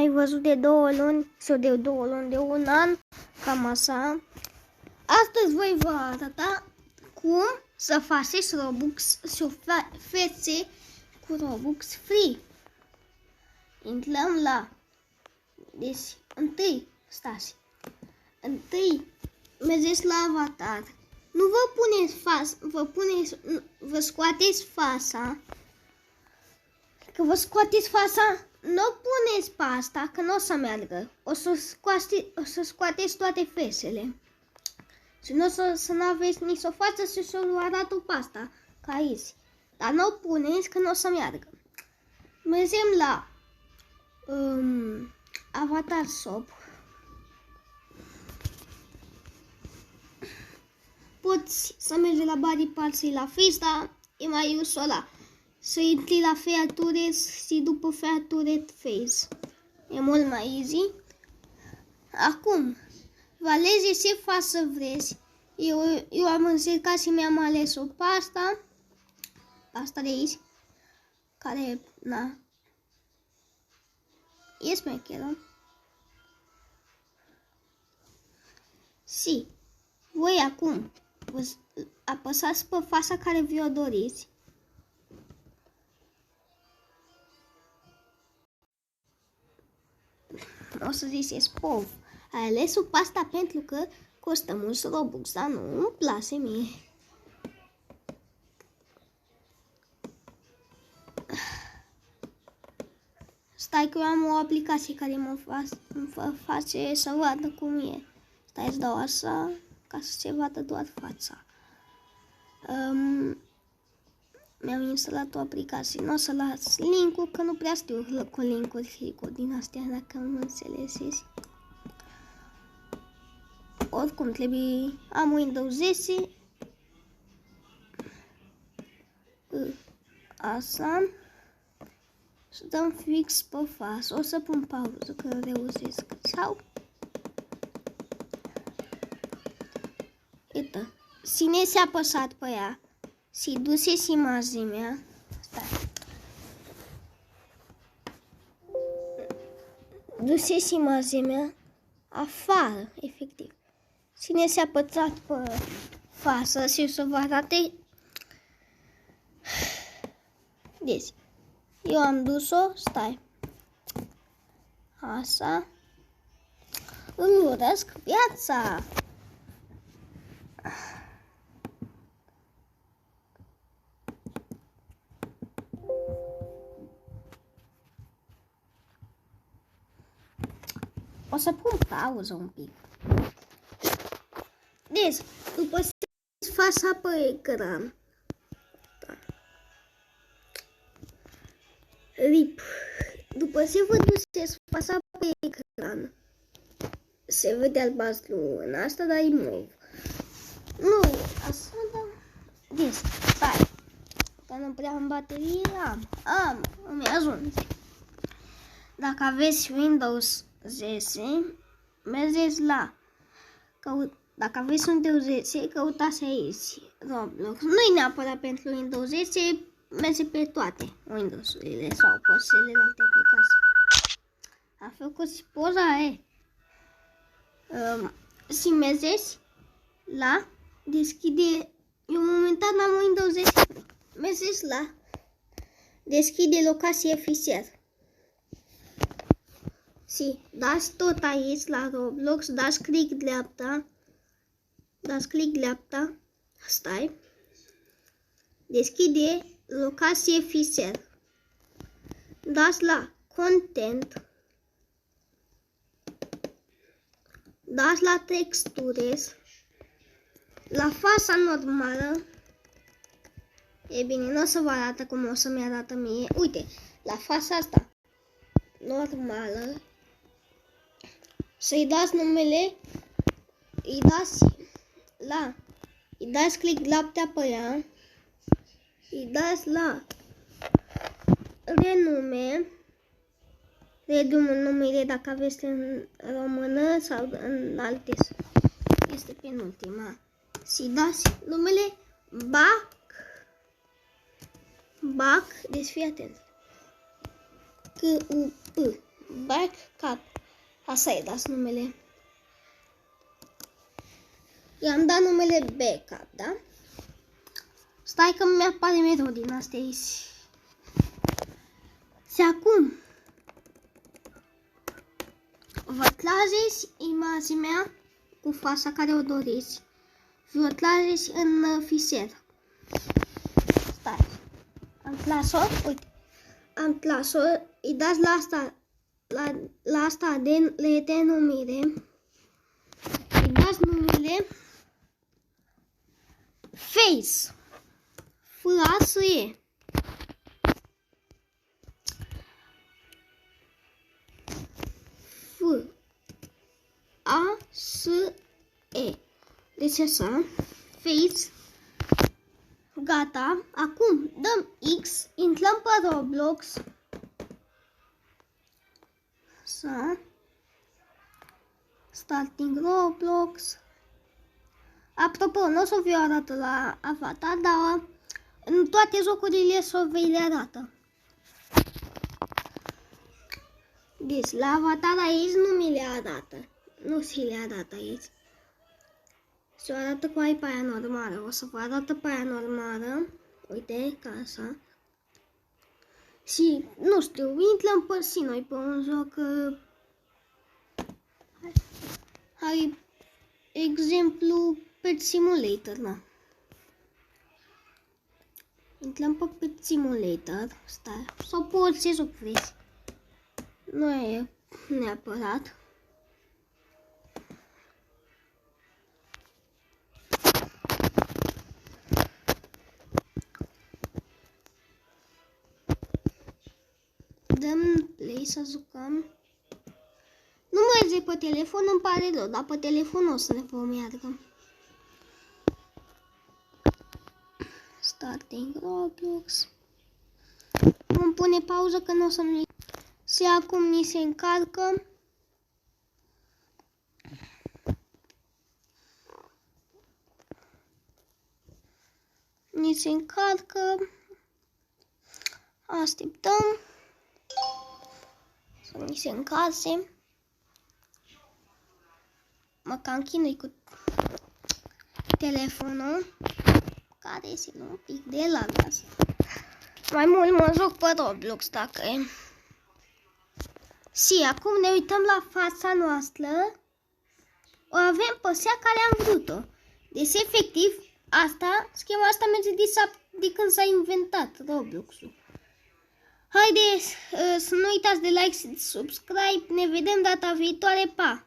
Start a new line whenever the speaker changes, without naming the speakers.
mai văzut de 2 luni sau de 2 luni, de 1 an, cam așa. Astăzi voi vă arăta cum să faceți Robux și fețe cu Robux free. Intrăm la... Deci, întâi mergeți la avatar. Nu vă puneți vă scoateți fața. Că vă scoateți fața, nu o puneți pe asta, că nu o să meargă. O să scoateți toate fețele. Și nu o să nu aveți nici o față și să o arată pe asta, ca aici. Dar nu o puneți, că nu o să meargă. Mergem la Avatar Shop. Poți să mergi la Body Parts și la Face, dar e mai ușor să intri la features și după feature Face. E mult mai easy. Acum, vă alege ce față vreți. Eu am încercat și mi-am ales-o pe asta de aici, care, na, e smecheră. Și voi acum apăsați pe fața care vi-o doriți. O să ziceți, pov, ai ales-o pe asta pentru că costă mulți Robux, dar nu-mi place mie. Stai că eu am o aplicație care mă face să vadă cum e. Stai să dau așa, ca să se vadă doar fața. Mi-am instalat o aplicație. Nu o să las link-ul, că nu prea știu cu link-uri din astea, dacă nu înțelegeți. Oricum trebuie, am Windows 10. Așa. Să dăm fix pe față. O să pun pauză, că reușesc. Sau... Uite. Țineți apăsat pe ea. Și duceți imaginea. Stai. Duceți imaginea afară, efectiv. Țineți apăsat pe față și o să vă arate. Deci. Eu am dus-o, stai. Așa. Îmi urăsc viața. O să pun pauză un pic. Deci, după ce fața pe ecran. RIP. După ce vă duceți fața pe ecran, se vede albastru în asta, dar e mov. Nu, așa, dar... Deci, stai. Că nu prea am baterie, îmi ajuns. Dacă aveți Windows 10, mergeți la... Dacă aveți Windows 10, căutați aici Roblox. Nu-i neapărat pentru Windows 10, merge pe toate Windows-urile sau pe celelalte aplicații. Am făcut și poza, și mergeți la deschide. Eu momentan am Windows 10. Mergeți la deschide locație fișier. Și dați tot aici la Roblox, dați click dreapta, stai, deschide locație fișier, dați la content, dați la textures, la fața normală. E bine, nu o să vă arată cum o să-mi arată mie. Uite, la fața asta normală, să-i dați numele, îi dați click dreapta pe ea, îi dați la renumire dacă aveți în română sau în alte, este penultima. Și dați numele back, deci fii atent. C-U-P, Backup. Asta e dați numele. I-am dat numele Backup, da? Stai că mi-apare mereu din astea aici. Și acum vă trageți imaginea cu fața care o doriți. Vă trageți în fișier. Stai. Am tras-o, uite. Am tras-o, îi dați la asta, la asta de denumire. Îi dați numele Face. F-A-S-E. F-A-S-E. Deci așa, Face. Gata. Acum dăm X, intrăm pe Roblox. Așa. Starting Roblox. Apropo, nu o să vi-o arată la Avatar, dar în toate jocurile să vi le arată. Deci, la Avatar aici nu mi le arată. Nu si le arată aici. Se arată cu ai pe aia normală. O să vă arată pe aia normală. Uite, ca așa. Și, nu știu, intrăm pe și noi pe un joc. Hai, exemplu, Pet Simulator, da. Intrăm pe Pet Simulator. Stai, sau pe orice joc vreți. Nu e neapărat. Dăm play să jucăm. Nu merge pe telefon, îmi pare rău, dar pe telefon o să ne vom meargă. Starting Roblox. Vom pune pauză că nu o să-mi... Și acum ni se încarcă. Ni se încarcă. Așteptăm să ni se încarce. Mă cam chinui cu telefonul, care este un pic de lagas. Mai mult mă joc pe Roblox dacă e. Și acum ne uităm la fața noastră. O avem pe cea care am vrut-o. Deci efectiv schema asta merge de când s-a inventat Roblox-ul. Haideți să nu uitați de like și de subscribe. Ne vedem data viitoare, pa!